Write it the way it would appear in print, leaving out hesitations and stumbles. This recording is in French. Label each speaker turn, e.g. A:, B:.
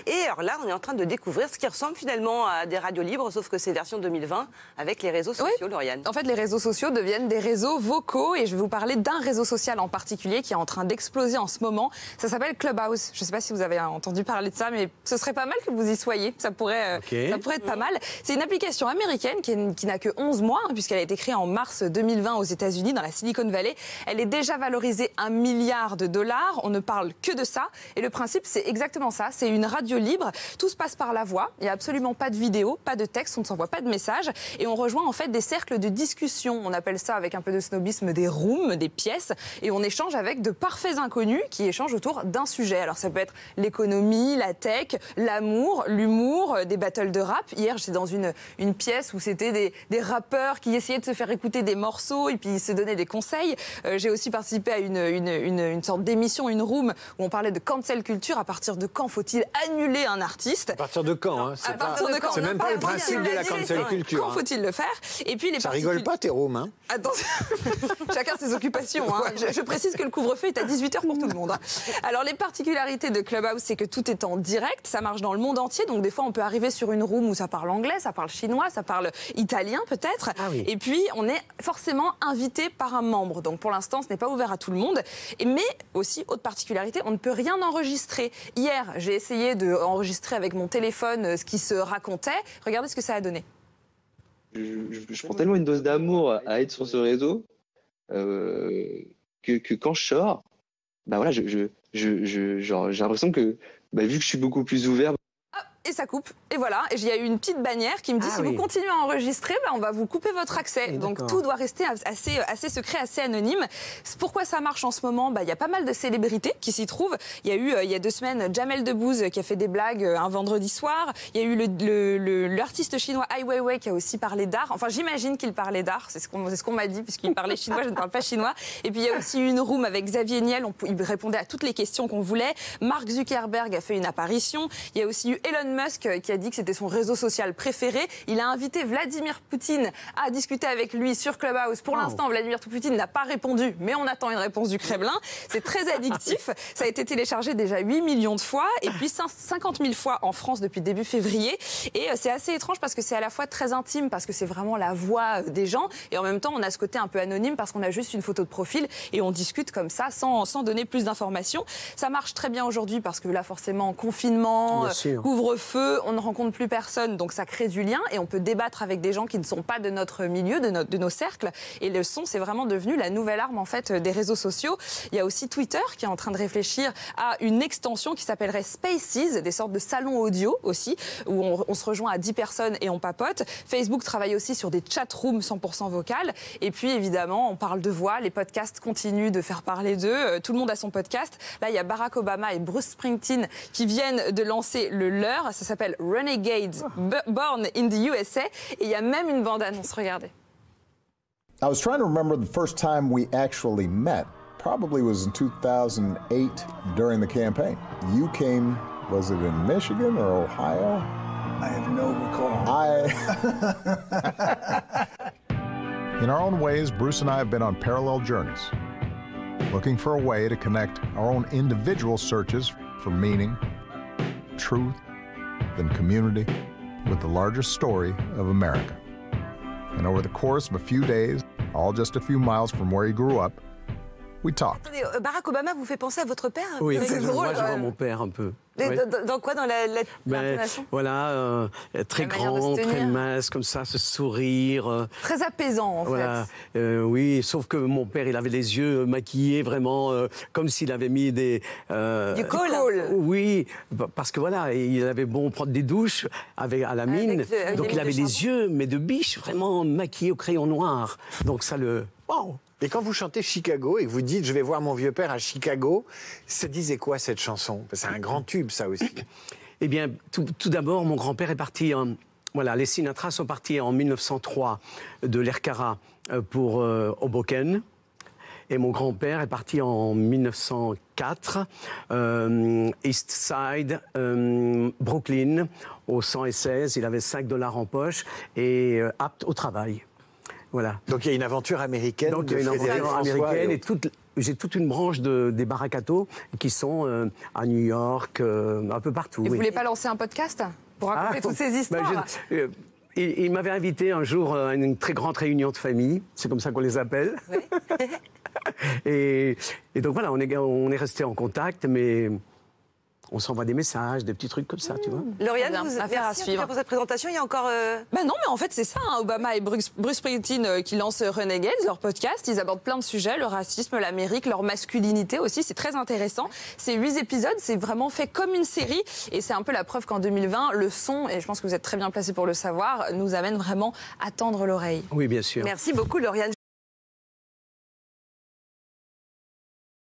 A: Et alors là, on est en train de découvrir ce qui ressemble finalement à des radios libres, sauf que c'est version 2020 avec les réseaux sociaux, Lauriane.
B: En fait, les réseaux sociaux deviennent des réseaux vocaux et je vais vous parler d'un réseau social en particulier qui est en train d'exploser en ce moment. Ça s'appelle Clubhouse. Je ne sais pas si vous avez entendu parler de ça, mais ce serait pas mal que vous y soyez. Ça pourrait être pas mal. C'est une application américaine qui n'a que 11 mois, puisqu'elle a été créée en mars 2020 aux États-Unis, dans la Silicon Valley. Elle est déjà valorisée $1 milliard. On ne parle que de ça. Et le principe, c'est exactement ça. C'est une radio libre. Tout se passe par la voix. Il n'y a absolument pas de vidéo, pas de texte. On ne s'envoie pas de messages. Et on rejoint en fait des cercles de discussion. On appelle ça, avec un peu de snobisme, des rooms, des pièces. Et on échange avec de parfaits inconnus qui échangent autour d'un sujet. Alors ça peut être l'économie, la tech, l'amour, l'humour, des battles de rap. Hier, j'étais dans une pièce où c'était des rappeurs qui essayaient de se faire écouter des morceaux et puis ils se donnaient des conseils. J'ai aussi participé à une sorte d'émission, une room, où on parlait de cancel culture. À partir de quand faut-il annuler un artiste?
C: À partir de quand, hein? C'est même pas le principe de la cancel culture.
B: Quand faut-il le faire? Et puis
C: ça rigole pas tes rooms, hein?
B: Attention, chacun ses occupations. Hein. Je précise que le couvre-feu est à 18h pour tout le monde. Hein. Alors les particularités de Clubhouse, c'est que tout est en direct, ça marche dans le monde entier. Donc des fois, on peut arriver sur une room où ça parle anglais, ça parle chinois, ça parle italien peut-être.
C: Ah oui.
B: Et puis, on est forcément invité par un membre. Donc pour l'instant, ce n'est pas ouvert à tout le monde. Mais aussi, autre particularité, on ne peut rien enregistrer. Hier, j'ai essayé d'enregistrer avec mon téléphone ce qui se racontait. Regardez ce que ça a donné.
D: Je prends tellement une dose d'amour à être sur ce réseau que quand je sors, bah voilà, j'ai l'impression que vu que je suis beaucoup plus ouvert.
B: Et ça coupe. Et voilà. Et il y a eu une petite bannière qui me dit si vous continuez à enregistrer, on va vous couper votre accès. Donc tout doit rester assez secret, assez anonyme. Pourquoi ça marche en ce moment? Il y a pas mal de célébrités qui s'y trouvent. Il y a eu, il y a 2 semaines, Jamel Debbouze qui a fait des blagues un vendredi soir. Il y a eu l'artiste chinois Ai Weiwei qui a aussi parlé d'art. Enfin, j'imagine qu'il parlait d'art. C'est ce qu'on m'a dit, puisqu'il parlait chinois. Je ne parle pas chinois. Et puis il y a aussi eu une room avec Xavier Niel. Il répondait à toutes les questions qu'on voulait. Mark Zuckerberg a fait une apparition. Il y a aussi eu Elon Musk qui a dit que c'était son réseau social préféré. Il a invité Vladimir Poutine à discuter avec lui sur Clubhouse. Pour l'instant, Vladimir Poutine n'a pas répondu, mais on attend une réponse du Kremlin. C'est très addictif. Ça a été téléchargé déjà 8 millions de fois et puis 50 000 fois en France depuis début février. Et c'est assez étrange parce que c'est à la fois très intime, parce que c'est vraiment la voix des gens, et en même temps, on a ce côté un peu anonyme parce qu'on a juste une photo de profil et on discute comme ça sans donner plus d'informations. Ça marche très bien aujourd'hui parce que là, forcément, confinement, couvre-feu, on ne rencontre plus personne, donc ça crée du lien et on peut débattre avec des gens qui ne sont pas de notre milieu, de nos cercles. Et le son, c'est vraiment devenu la nouvelle arme en fait des réseaux sociaux. Il y a aussi Twitter qui est en train de réfléchir à une extension qui s'appellerait Spaces, des sortes de salons audio aussi, où on se rejoint à 10 personnes et on papote. Facebook travaille aussi sur des chat rooms 100% vocales. Et puis évidemment, on parle de voix, les podcasts continuent de faire parler d'eux. Tout le monde a son podcast. Là, il y a Barack Obama et Bruce Springsteen qui viennent de lancer le leur. Ça s'appelle Renegades Born in the USA. Et il y a même une bande-annonce. Regardez.
E: I was trying to remember the first time we actually met. Probably was in 2008 during the campaign. You came, was it in Michigan or Ohio?
F: I have no recall.
E: In our own ways, Bruce and I have been on parallel journeys, looking for a way to connect our own individual searches for meaning, truth, and community with the larger story of America. And over the course of a few days, all just a few miles from where he grew up, we talked.
A: Attendez, Barack Obama vous fait penser à votre père?
C: Oui,
A: c'est drôle,
C: moi je vois mon père un peu.
A: Oui. Dans quoi? Dans l'intonation?
C: Voilà, très grand, très mince, comme ça, ce sourire.
B: Très apaisant, en
C: fait. Oui, sauf que mon père, il avait les yeux maquillés, vraiment, comme s'il avait mis des...
A: du col.
C: Oui, parce que voilà, il avait beau prendre des douches à la mine, donc il avait les yeux, mais de biche, vraiment maquillés au crayon noir. Donc ça le... Waouh!
F: Et quand vous chantez Chicago et que vous dites « Je vais voir mon vieux père à Chicago », ça disait quoi cette chanson? C'est un grand tube, ça aussi.
C: Eh bien, tout d'abord, mon grand-père est parti... Voilà, les Sinatra sont partis en 1903 de l'Erkara pour Hoboken. Et mon grand-père est parti en 1904, East Side, Brooklyn, au 116. Il avait $5 en poche et apte au travail. Voilà.
F: Donc il y a une aventure américaine.
C: Donc il y a une aventure américaine et j'ai toute une branche des Barakato qui sont à New York, un peu partout.
B: Et vous voulez pas lancer un podcast pour raconter toutes ces histoires?
C: Il m'avait invité un jour à une très grande réunion de famille, c'est comme ça qu'on les appelle. Oui. et donc voilà, on est resté en contact, mais on s'envoie des messages, des petits trucs comme ça, tu vois.
A: Lauriane, merci pour cette présentation. Il y a encore...
B: non, mais en fait, c'est ça. Hein. Obama et Bruce Springsteen qui lancent Renegades, leur podcast. Ils abordent plein de sujets, le racisme, l'Amérique, leur masculinité aussi. C'est très intéressant. C'est 8 épisodes. C'est vraiment fait comme une série. Et c'est un peu la preuve qu'en 2020, le son, et je pense que vous êtes très bien placé pour le savoir, nous amène vraiment à tendre l'oreille.
C: Oui, bien sûr.
A: Merci beaucoup, Lauriane.